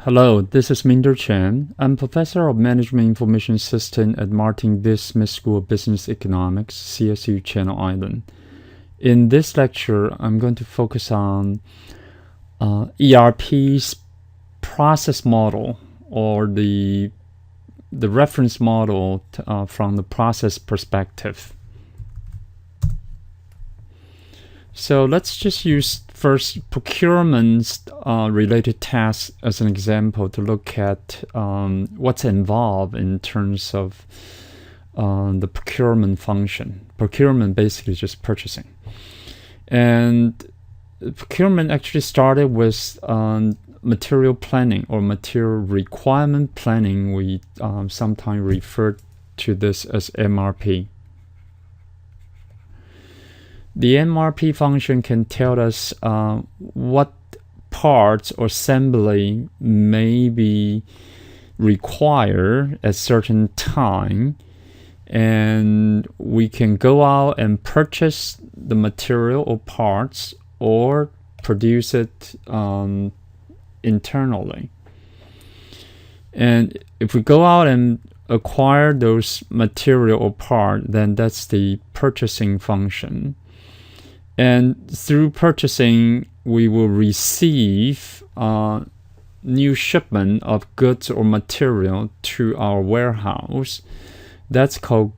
Hello, this is Minder Chen. I'm Professor of Management Information System at Martin Viss Smith School of Business Economics, CSU Channel Island. In this lecture, I'm going to focus on ERP's process model, or the reference model from the process perspective. So let's just use first procurement related tasks as an example to look at what's involved in terms of the procurement function. Procurement basically is just purchasing. And procurement actually started with material planning or material requirement planning. We sometimes refer to this as MRP. The MRP function can tell us what parts or assembly may be required at certain time, and we can go out and purchase the material or parts or produce it internally. And if we go out and acquire those material or part, then that's the purchasing function. And through purchasing, we will receive new shipment of goods or material to our warehouse. That's called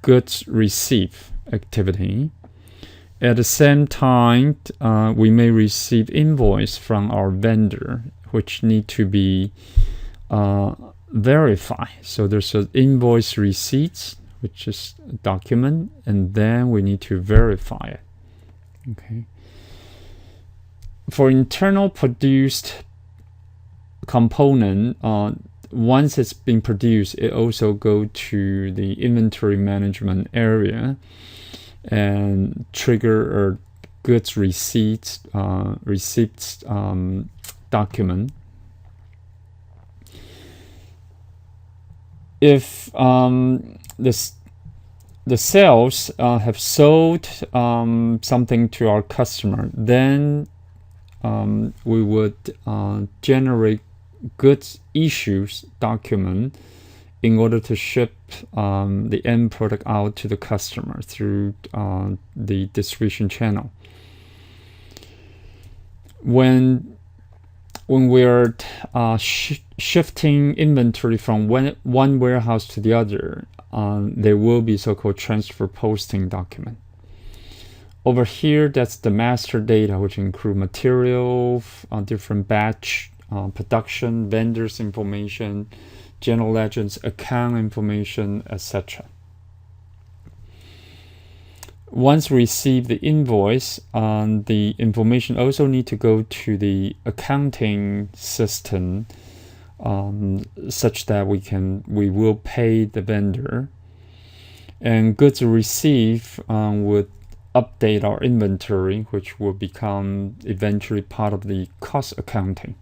goods receive activity. At the same time, we may receive invoice from our vendor, which need to be verified. So there's an invoice receipts, which is a document, and then we need to verify it. Okay. For internal produced component, once it's been produced, it also go to the inventory management area and trigger a goods receipts document. If the sales have sold something to our customer, then we would generate goods issues document in order to ship the end product out to the customer through the distribution channel. When we're shifting inventory from one warehouse to the other, there will be so-called transfer posting document. Over here, that's the master data, which include material, different batch, production, vendors information, general ledgers, account information, etc. Once we receive the invoice, the information also need to go to the accounting system, such that we will pay the vendor, and goods received would update our inventory, which will become eventually part of the cost accounting.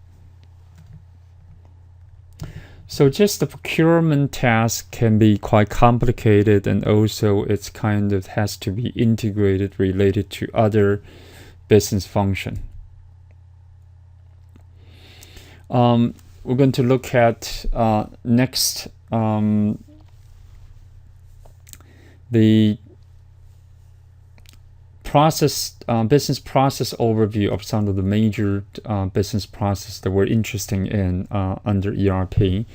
So just the procurement task can be quite complicated, and also it's kind of has to be integrated related to other business function. We're going to look at next the business process overview of some of the major business process that we're interested in under ERP.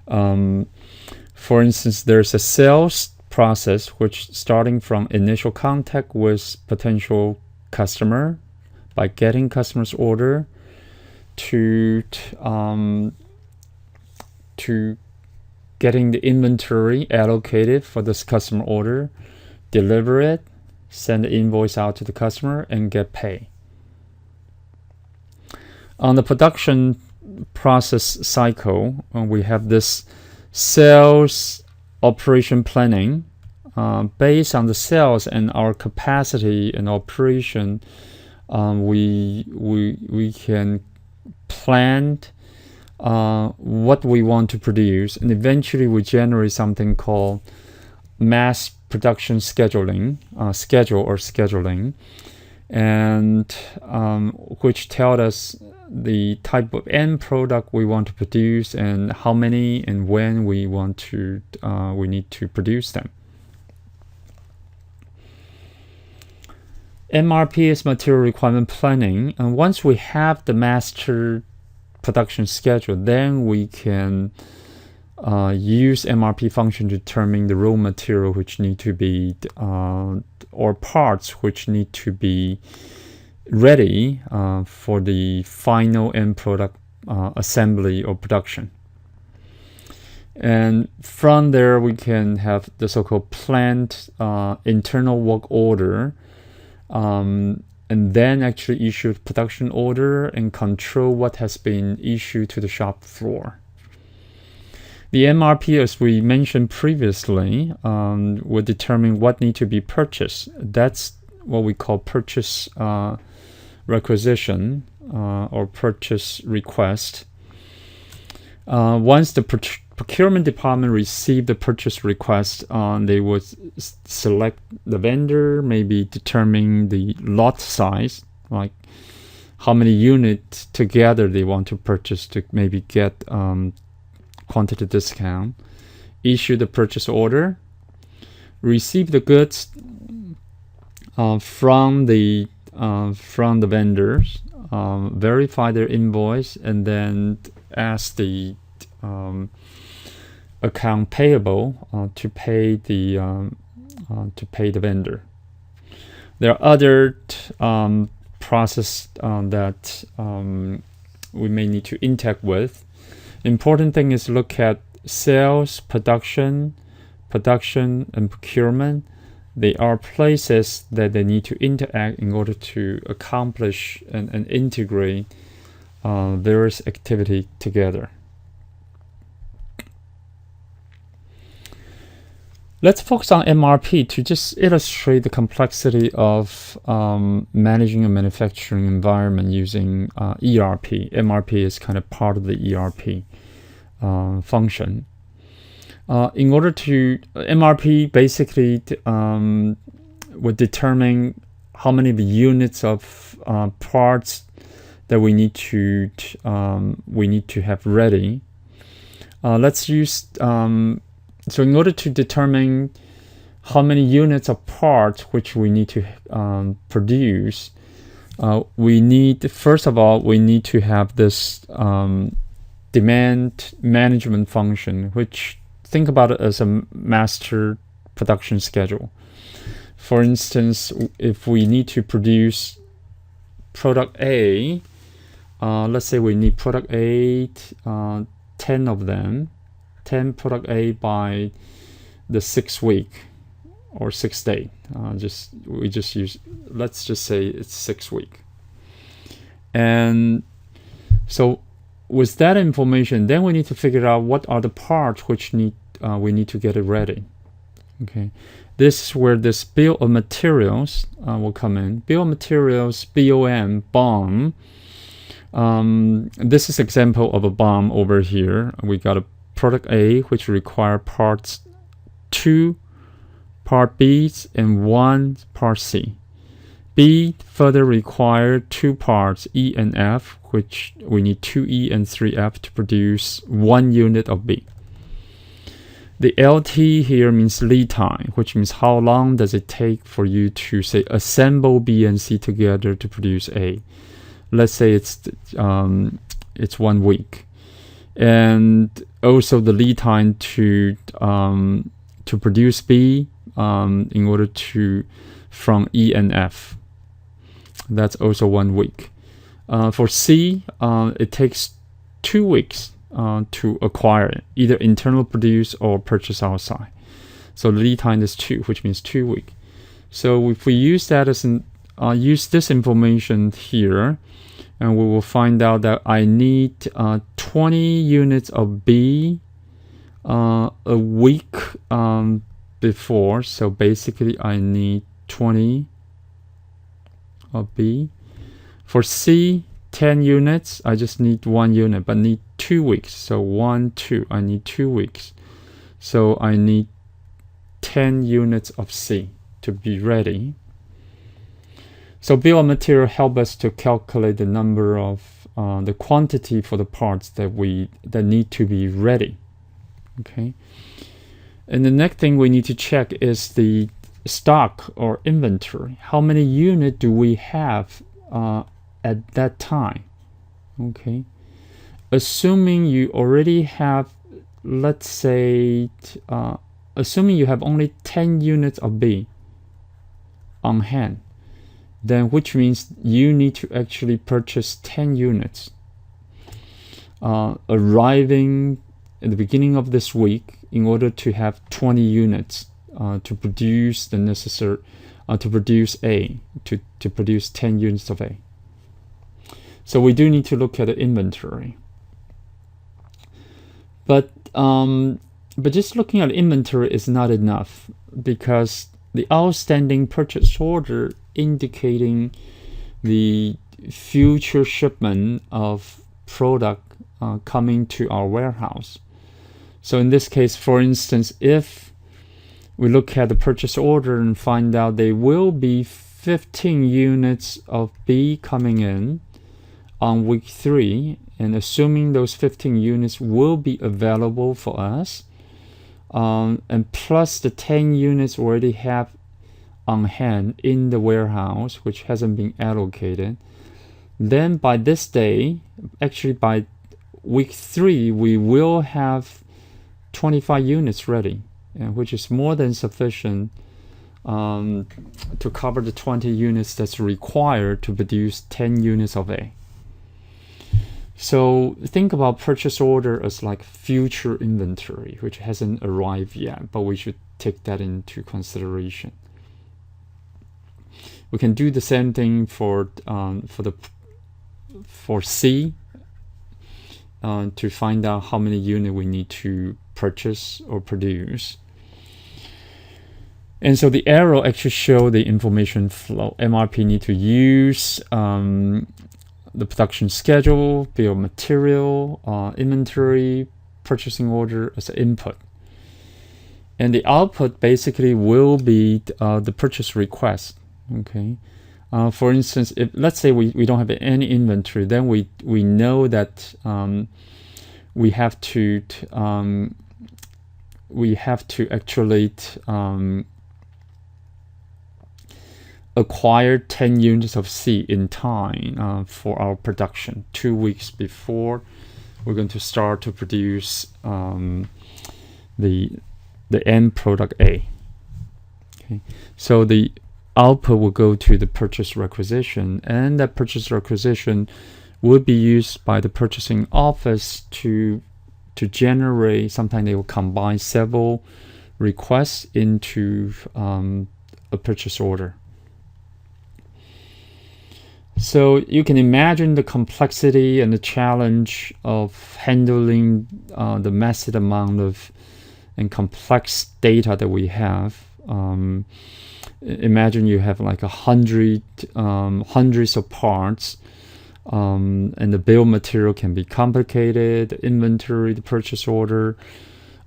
For instance, there's a sales process, which starting from initial contact with potential customer by getting customer's order to getting the inventory allocated for this customer order, deliver it, send the invoice out to the customer, and get paid. On the production process cycle, we have this sales operation planning. Based on the sales and our capacity and operation, we can plan what we want to produce, and eventually we generate something called mass production scheduling, scheduling, and which tells us the type of end product we want to produce and how many and when we need to produce them. MRP is material requirement planning, and once we have the master production schedule, then we can use MRP function to determine the raw material which need to be or parts which need to be ready for the final end product assembly or production. And from there we can have the so-called planned internal work order, and then actually issue production order and control what has been issued to the shop floor. The MRP, as we mentioned previously, will determine what need to be purchased. That's what we call purchase requisition or purchase request. Once the procurement department receive the purchase request, they would select the vendor, maybe determine the lot size, like how many units together they want to purchase to maybe get quantity discount, issue the purchase order, receive the goods from the vendors, verify their invoice, and then ask the account payable to pay the vendor. There are other process that we may need to interact with. Important thing is look at sales, production, and procurement. They are places that they need to interact in order to accomplish and integrate various activity together. Let's focus on MRP to just illustrate the complexity of managing a manufacturing environment using ERP. MRP is kind of part of the ERP function. In order to MRP basically would determine how many of the units of parts that we need to have ready. Let's use so in order to determine how many units of parts which we need to produce, first of all we need to have this demand management function, which think about it as a master production schedule. For instance, if we need to produce product A, let's say we need product A, 10 of them, 10 product A by the 6th week or 6th day. Let's just say it's 6th week. And so with that information, then we need to figure out what are the parts which we need to get it ready. Okay, this is where this bill of materials will come in. Bill of materials, BOM. This is example of a BOM over here. We got a product A which require parts 2 part B and 1 part C. B further require 2 parts E and F, which we need 2 E and 3 F to produce 1 unit of B. The LT here means lead time, which means how long does it take for you to say assemble B and C together to produce A. Let's say it's 1 week, and also the lead time to produce B in order to from E and F. That's also 1 week. For C, it takes 2 weeks to acquire it, either internal produce or purchase outside. So the lead time is 2, which means 2 weeks. So if we use that as use this information here, and we will find out that I need 20 units of B a week before. So basically I need 20 of B. For C, 10 units, I just need 1 unit, but need 2 weeks. So 1, 2, I need 2 weeks. So I need 10 units of C to be ready. So bill of material help us to calculate the number of the quantity for the parts that need to be ready. Okay. And the next thing we need to check is the stock or inventory. How many units do we have at that time? Okay. Assuming you already have, let's say, assuming you have only 10 units of B on hand, then which means you need to actually purchase 10 units arriving at the beginning of this week in order to have 20 units to produce the necessary to produce A, to produce 10 units of A. So we do need to look at the inventory. But just looking at inventory is not enough, because the outstanding purchase order indicating the future shipment of product coming to our warehouse. So in this case, for instance, if we look at the purchase order and find out there will be 15 units of B coming in on week 3, and assuming those 15 units will be available for us, and plus the 10 units already have on hand in the warehouse, which hasn't been allocated, then by this day, actually by week 3, we will have 25 units ready, which is more than sufficient to cover the 20 units that's required to produce 10 units of A. So think about purchase order as like future inventory, which hasn't arrived yet, but we should take that into consideration. We can do the same thing for C to find out how many units we need to purchase or produce. And so the arrow actually show the information flow. MRP need to use the production schedule, bill of material, inventory, purchasing order as an input. And the output basically will be the purchase request. Okay. For instance, if let's say we don't have any inventory, then we know that we have to actually acquire 10 units of C in time for our production 2 weeks before we're going to start to produce the end product A. Okay, so the output will go to the purchase requisition, and that purchase requisition would be used by the purchasing office to generate. Sometimes they will combine several requests into a purchase order. So you can imagine the complexity and the challenge of handling the massive amount of and complex data that we have. Imagine you have like hundreds of parts, and the bill of material can be complicated, the inventory, the purchase order,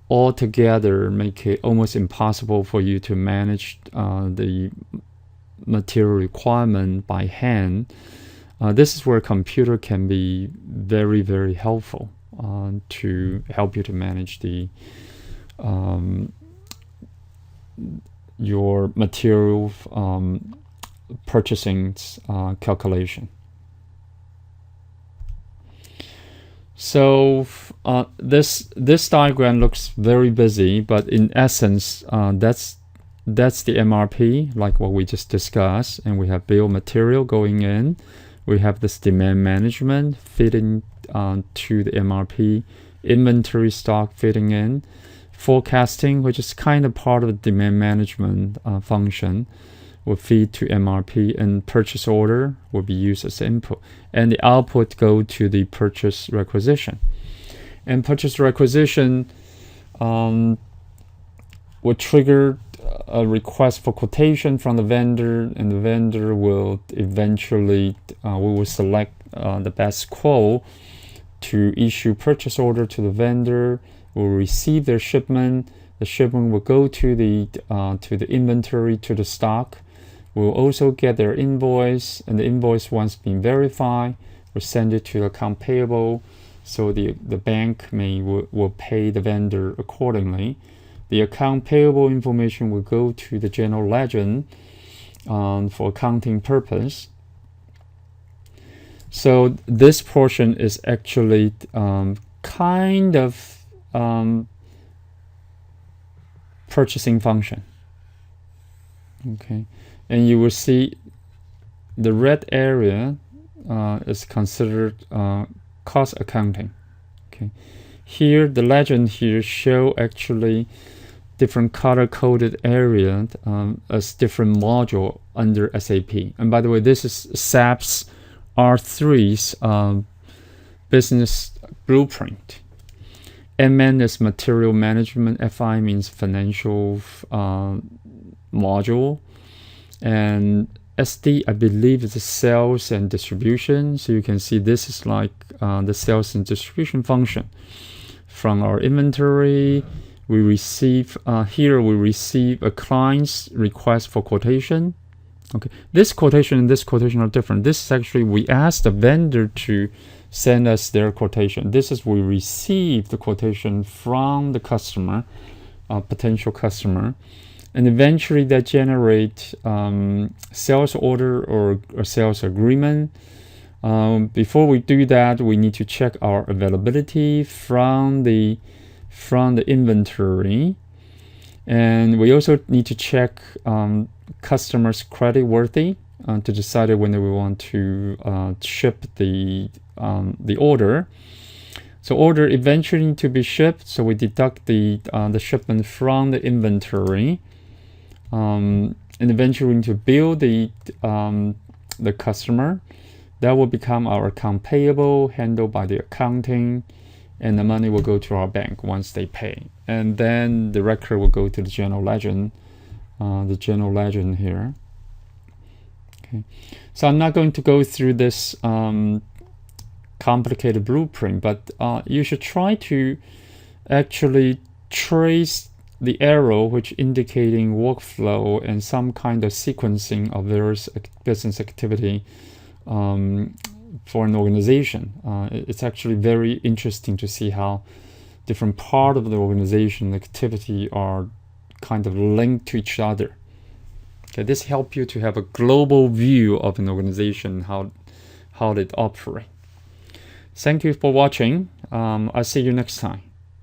all together make it almost impossible for you to manage the material requirement by hand. This is where computer can be very, very helpful to help you to manage the your material purchasing calculation. So this diagram looks very busy, but in essence, that's the MRP, like what we just discussed, and we have bill of material going in. We have this demand management fitting to the MRP, inventory stock fitting in, forecasting, which is kind of part of the demand management function, will feed to MRP, and purchase order will be used as input, and the output go to the purchase requisition. And purchase requisition will trigger a request for quotation from the vendor, and the vendor will eventually we will select the best quote to issue purchase order to the vendor. Will receive their shipment. The shipment will go to the inventory, to the stock. We'll also get their invoice, and the invoice, once been verified, we send it to account payable, so the bank will pay the vendor accordingly. The account payable information will go to the general ledger for accounting purpose. So this portion is actually kind of purchasing function. Okay, and you will see the red area is considered cost accounting. Okay, here the legend here show actually different color-coded area as different module under SAP. And by the way, this is SAP's R3's business blueprint. MN is material management. FI means financial module. And SD, I believe, is the sales and distribution. So you can see this is like the sales and distribution function. From our inventory, we receive here we receive a client's request for quotation. Okay, this quotation and this quotation are different. This is actually we ask the vendor to send us their quotation. This is we receive the quotation from the customer, potential customer, and eventually that generate sales order or a sales agreement. Before we do that, we need to check our availability from the inventory, and we also need to check customers' credit worthy to decide whether we want to ship the order. So order eventually to be shipped, so we deduct the shipment from the inventory, and eventually we need to bill the customer. That will become our account payable, handled by the accounting, and the money will go to our bank once they pay. And then the record will go to the general ledger, here. Okay, so I'm not going to go through this complicated blueprint, but you should try to actually trace the arrow which indicating workflow and some kind of sequencing of various business activity for an organization. It's actually very interesting to see how different part of the organization activity are kind of linked to each other. Okay, this helps you to have a global view of an organization, how it operates. Thank you for watching. I'll see you next time.